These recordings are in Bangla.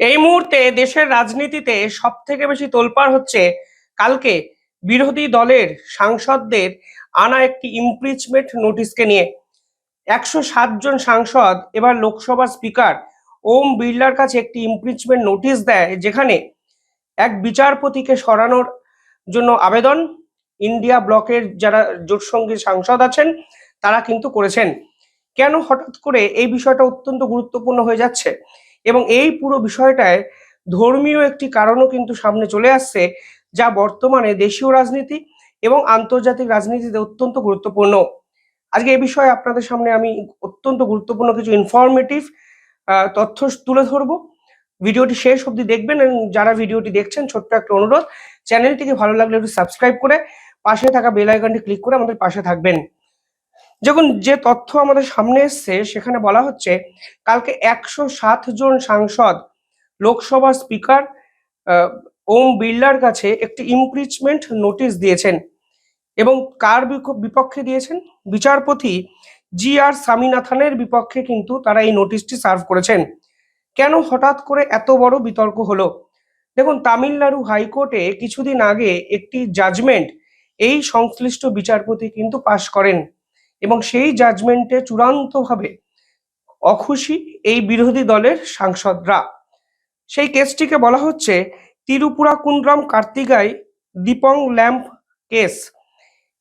এই মুহূর্তে দেশের রাজনীতিতে সব থেকে বেশি তোলপাড় হচ্ছে কালকে বিরোধী দলের সাংসদদের আনা একটি ইমপিচমেন্ট নোটিশকে নিয়ে। 107 জন সাংসদ এবার লোকসভা স্পিকার ওম বিড়লার কাছে একটি ইমপিচমেন্ট নোটিশ দেয়, যেখানে এক বিচারপতিকে সরানোর জন্য আবেদন ইন্ডিয়া ব্লকের যারা জোটসঙ্গী সাংসদ আছেন তারা কিন্তু করেছেন। কেন হঠাৎ করে এই বিষয়টা অত্যন্ত গুরুত্বপূর্ণ হয়ে যাচ্ছে এবং এই পুরো বিষয়টায় ধর্মীয় একটি কারণও কিন্তু সামনে চলে আসছে, যা বর্তমানে দেশীয় রাজনীতি এবং আন্তর্জাতিক রাজনীতিতে অত্যন্ত গুরুত্বপূর্ণ। আজকে এই বিষয়ে আপনাদের সামনে আমি অত্যন্ত গুরুত্বপূর্ণ কিছু ইনফরমেটিভ তথ্য তুলে ধরবো। ভিডিওটি শেষ অবধি দেখবেন এবং যারা ভিডিওটি দেখছেন ছোট্ট একটা অনুরোধ, চ্যানেলটিকে ভালো লাগলে একটু সাবস্ক্রাইব করে পাশে থাকা বেল আইকনটি ক্লিক করে আমাদের পাশে থাকবেন। যখন যে তথ্য আমাদের সামনে এসছে সেখানে বলা হচ্ছে কালকে 107 জন সাংসদ লোকসভার স্পিকার ওম বিড়লার কাছে একটি ইমপিচমেন্ট নোটিশ দিয়েছেন এবং কার বিপক্ষে দিয়েছেন? বিচারপতি জি.আর. স্বামীনাথনের বিপক্ষে কিন্তু তারা এই নোটিশটি সার্ভ করেছেন। কেন হঠাৎ করে এত বড় বিতর্ক হলো? দেখুন, তামিলনাড়ু হাইকোর্টে কিছুদিন আগে একটি জাজমেন্ট এই সংশ্লিষ্ট বিচারপতি কিন্তু পাশ করেন এবং সেই জাজমেন্টে চূড়ান্তভাবে অখুশি এই বিরোধী দলের সাংসদরা। সেই কেসটিকে বলা হচ্ছে তিরুপুরাকুন্দ্রম কার্তিগাই দীপং ল্যাম্প কেস।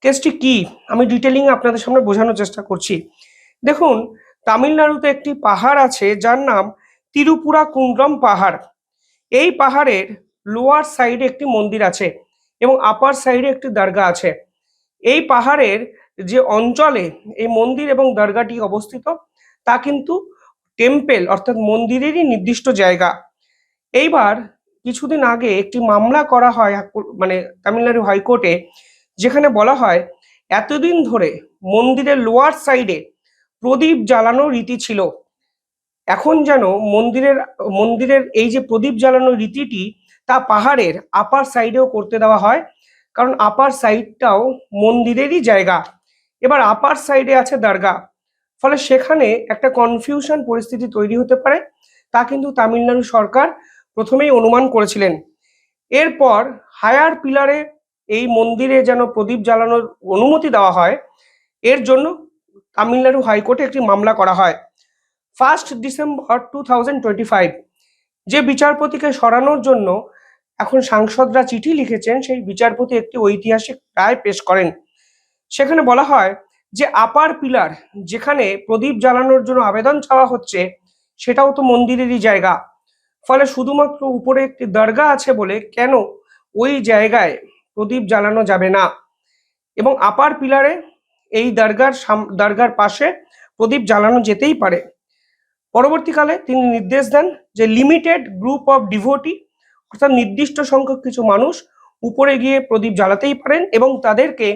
কেসটি কি আমি ডিটেলিং আপনাদের সামনে বোঝানোর চেষ্টা করছি। দেখুন, তামিলনাড়ুতে একটি পাহাড় আছে যার নাম তিরুপুরাকুন্দ্রম পাহাড়। এই পাহাড়ের লোয়ার সাইডে একটি মন্দির আছে এবং আপার সাইডে একটি দরগা আছে। এই পাহাড়ের যে অঞ্চলে এই মন্দির এবং দরগাটি অবস্থিত তা কিন্তু টেম্পেল অর্থাৎ মন্দিরেরই নির্দিষ্ট জায়গা। এইবার কিছুদিন আগে একটি মামলা করা হয় মানে তামিলনাড়ু হাইকোর্টে, যেখানে বলা হয় এতদিন ধরে মন্দিরের লোয়ার সাইডে প্রদীপ জ্বালানোর রীতি ছিল। এখন যেন মন্দিরের মন্দিরের এই যে প্রদীপ জ্বালানোর রীতিটি তা পাহাড়ের আপার সাইডেও করতে দেওয়া হয়, কারণ আপার সাইডটাও মন্দিরেরই জায়গা। এবার আপার সাইডে আছে দরগা, ফলে সেখানে একটা কনফিউশন পরিস্থিতি তৈরি হতে পারে, তা কিন্তু তামিলনাড়ু সরকার প্রথমেই অনুমান করেছিলেন। এরপর হায়ার পিলারে এই মন্দিরে যেন প্রদীপ জ্বালানোর অনুমতি দেওয়া হয়, এর জন্য তামিলনাড়ু হাইকোর্টে একটি মামলা করা হয়। 1 ডিসেম্বর 2025 যে বিচারপতিকে সরানোর জন্য এখন সাংসদরা চিঠি লিখেছেন, সেই বিচারপতি একটি ঐতিহাসিক রায় পেশ করেন। সেখানে বলা হয় যে আপার পিলার যেখানে প্রদীপ জ্বালানোর জন্য আবেদন চাওয়া হচ্ছে সেটাও তো মন্দিরেরই জায়গা, ফলে শুধুমাত্র উপরে একটি দরগা আছে বলে কেন ওই জায়গায় প্রদীপ জ্বালানো যাবে না, এবং আপার পিলারে এই দরগার পাশে প্রদীপ জ্বালানো যেতেই পারে। পরবর্তীকালে তিনি নির্দেশ দেন যে লিমিটেড গ্রুপ অফ ডিভোটি অর্থাৎ নির্দিষ্ট সংখ্যক কিছু মানুষ উপরে গিয়ে প্রদীপ জ্বালাতেই পারেন এবং তাদেরকে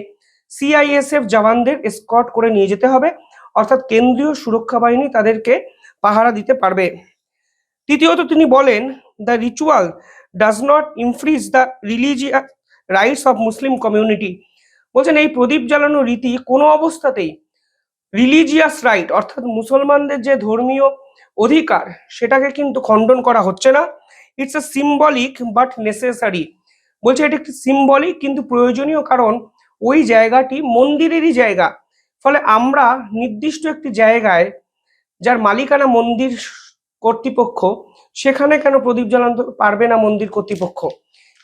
সিআইএসএফ জওয়ানদের এসকর্ট করে নিয়ে যেতে হবে, অর্থাৎ কেন্দ্রীয় সুরক্ষা বাহিনী তাদেরকে পাহারা দিতে পারবে। তৃতীয়ত তিনি বলেন the ritual does not infringe the religious rights of Muslim community. বলছেন এই প্রদীপ জ্বালানো রীতি কোনো অবস্থাতেই রিলিজিয়াস রাইট অর্থাৎ মুসলমানদের যে ধর্মীয় অধিকার সেটাকে কিন্তু খণ্ডন করা হচ্ছে না। It's a symbolic but necessary. বলছে এটি একটি সিম্বলিক কিন্তু প্রয়োজনীয়, কারণ ওই জায়গাটি মন্দিরেরই জায়গা। ফলে আমরা নির্দিষ্ট একটি জায়গায় যার মালিকানা মন্দির কর্তৃপক্ষ, সেখানে কেন প্রদীপ জ্বালাতে পারবে না মন্দির কর্তৃপক্ষ?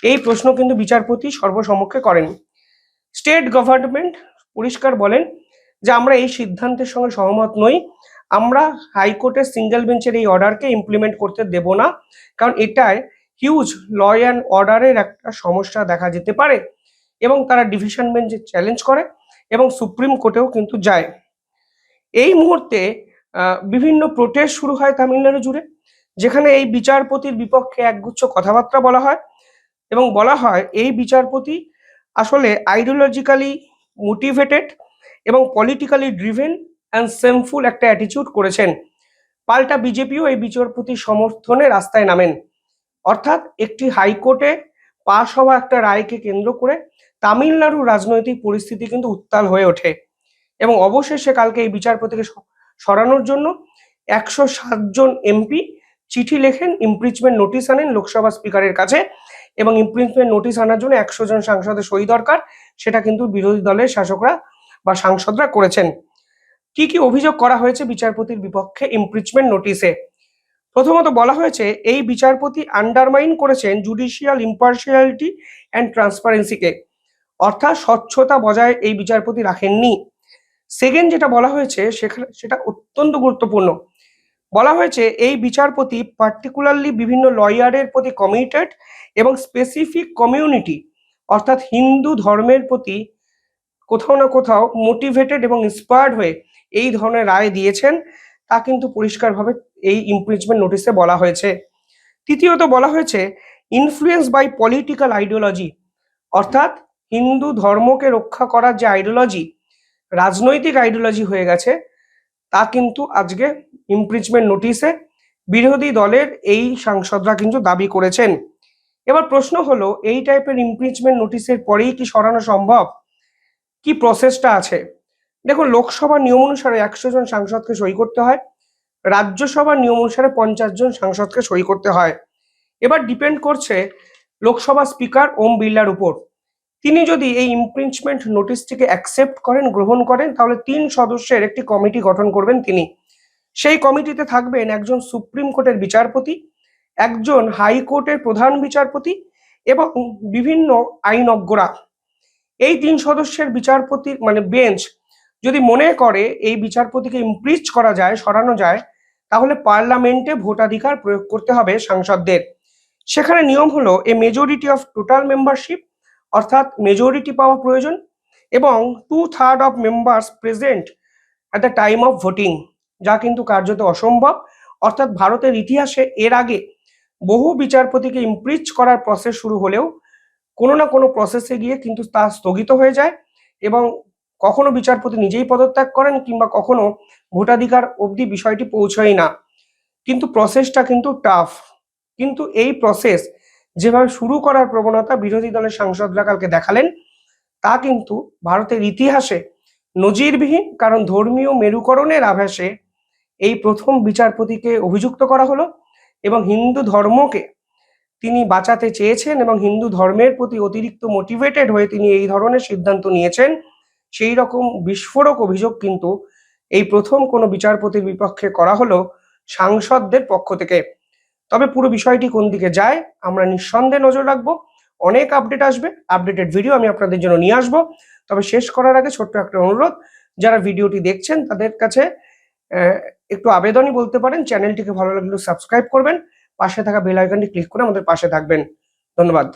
এই প্রশ্ন কিন্তু বিচারপতি সর্বসমক্ষে করেন। স্টেট গভর্নমেন্ট পরিষ্কার বলেন যে আমরা এই সিদ্ধান্তের সঙ্গে সহমত নই, আমরা হাইকোর্টের সিঙ্গেল বেঞ্চের এই অর্ডারকে ইমপ্লিমেন্ট করতে দেব না, কারণ এটায় হিউজ ল অ্যান্ড অর্ডারের একটা সমস্যা দেখা যেতে পারে, এবং তারা ডিভিশন বেঞ্চে চ্যালেঞ্জ করে এবং সুপ্রিম কোর্টেও কিন্তু যায়। এই মুহূর্তে বিভিন্ন প্রোটেস্ট শুরু হয় তামিলনাড়ু জুড়ে, যেখানে এই বিচারপতির বিপক্ষে একগুচ্ছ কথাবার্তা বলা হয় এবং বলা হয় এই বিচারপতি আসলে আইডিওলজিক্যালি মোটিভেটেড এবং পলিটিক্যালি ড্রিভেন অ্যান্ড সেমফুল একটা অ্যাটিটিউড করেছেন। পাল্টা বিজেপিও এই বিচারপতির সমর্থনে রাস্তায় নামেন। অর্থাৎ একটি হাইকোর্টে পাশ হওয়া একটা রায়কে কেন্দ্র করে তামিলনাড়ুর রাজনৈতিক পরিস্থিতি কিন্তু উত্তাল হয়ে ওঠে এবং অবশেষে কালকে এই বিচারপতিকে সরানোর জন্য 107 জন এমপি চিঠি লেখেন, ইমপিচমেন্ট নোটিশ আনেন লোকসভা স্পিকারের কাছে, এবং ইমপিচমেন্ট নোটিশ আনার জন্য 100 জন সাংসদের সই দরকার, সেটা কিন্তু বিরোধী দলের শাসকরা বা সাংসদরা করেছেন। কি কি অভিযোগ করা হয়েছে বিচারপতির বিপক্ষে ইমপিচমেন্ট নোটিশে? প্রথমত বলা হয়েছে এই বিচারপতি আন্ডারমাইন করেছেন জুডিশিয়াল ইম্পার্শিয়ালিটি অ্যান্ড ট্রান্সপারেন্সিকে, অর্থাৎ স্বচ্ছতা বজায় এই বিচারপতি রাখেননি। সেকেন্ড যেটা বলা হয়েছে সেটা অত্যন্ত গুরুত্বপূর্ণ। বলা হয়েছে এই বিচারপতি পার্টিকুলারলি বিভিন্ন লয়ারের প্রতি কমিটেড এবং স্পেসিফিক কমিউনিটি অর্থাৎ হিন্দু ধর্মের প্রতি কোথাও না কোথাও মোটিভেটেড এবং ইন্সপায়ার্ড হয়ে এই ধরনের রায় দিয়েছেন, তা কিন্তু পরিষ্কারভাবে এই ইমপিচমেন্ট নোটিশে বলা হয়েছে। তৃতীয়ত বলা হয়েছে ইনফ্লুয়েন্স বাই পলিটিক্যাল আইডিওলজি, অর্থাৎ হিন্দু ধর্মকে রক্ষা করার যে আইডিওলজি রাজনৈতিক আইডিওলজি হয়ে গেছে, তা কিন্তু আজকে ইমপিচমেন্ট নোটিশে বিরোধী দলের এই সাংসদরা কিন্তু দাবি করেছেন। এবার প্রশ্ন হলো, এই টাইপের ইমপিচমেন্ট নোটিশের পরেই কি সরানো সম্ভব? কি প্রসেসটা আছে? দেখুন, লোকসভার নিয়ম অনুসারে 100 জন সাংসদকে সই করতে হয়, রাজ্যসভার নিয়ম অনুসারে 50 জন সাংসদকে সই করতে হয়। এবার ডিপেন্ড করছে লোকসভা স্পিকার ওম বিড়লার উপর। তিনি যদি এই ইমপিচমেন্ট নোটিশটিকে অ্যাকসেপ্ট করেন, গ্রহণ করেন, তাহলে 3 সদস্যের একটি কমিটি গঠন করবেন তিনি। সেই কমিটিতে থাকবেন একজন সুপ্রিম কোর্টের বিচারপতি, একজন হাইকোর্টের প্রধান বিচারপতি এবং বিভিন্ন আইনজ্ঞরা। এই 3 সদস্যের বিচারপতির বেঞ্চ যদি মনে করে এই বিচারপতিকে ইমপিচ করা যায়, সরানো যায়, তাহলে পার্লামেন্টে ভোটাধিকার প্রয়োগ করতে হবে সাংসদদের। সেখানে নিয়ম হলো এ মেজরিটি অফ টোটাল মেম্বারশিপ, অর্থাৎ মেজরিটি পাওয়া প্রয়োজন, এবং 2/3 of members present at the time of voting, যা কিন্তু কার্যত অসম্ভব। অর্থাৎ ভারতের ইতিহাসে এর আগে বহু বিচারপতিকে ইমপিচ করার প্রসেস শুরু হলেও কোনো না কোনো প্রসেসে গিয়ে কিন্তু তা স্থগিত হয়ে যায়, এবং কখনো বিচারপতি নিজেই পদত্যাগ করেন কিংবা কখনো ভোটাধিকার অবধি বিষয়টি পৌঁছয় না। কিন্তু প্রসেসটা কিন্তু টাফ। কিন্তু এই প্রসেস যেভাবে শুরু করার প্রবণতা বিরোধী দলের সাংসদরা কালকে দেখালেন, তা কিন্তু ভারতের ইতিহাসে নজিরবিহীন। কারণ ধর্মীয় মেরুকরণের আভাসে এই প্রথম বিচারপতিকে অভিযুক্ত করা হলো, এবং হিন্দু ধর্মকে তিনি বাঁচাতে চেয়েছেন এবং হিন্দু ধর্মের প্রতি অতিরিক্ত মোটিভেটেড হয়ে তিনি এই ধরনের সিদ্ধান্ত নিয়েছেন। সেই রকম বিস্ফোরক অভিযোগ কিন্তু এই প্রথম কোনো বিচারপতির বিপক্ষে করা হলো সাংসদদের পক্ষ থেকে। তবে পুরো বিষয়টি কোন দিকে যায় আমরা নিঃসন্দেহে নজর রাখবো। অনেক আপডেট আসবে, আপডেটেড ভিডিও আমি আপনাদের জন্য নিয়ে আসবো। তবে শেষ করার আগে ছোট্ট একটা অনুরোধ, যারা ভিডিওটি দেখছেন তাদের কাছে একটু আবেদনই বলতে পারেন, চ্যানেলটিকে ভালো লাগলে সাবস্ক্রাইব করবেন, পাশে থাকা বেল আইকনটি ক্লিক করে আমাদের পাশে থাকবেন। ধন্যবাদ।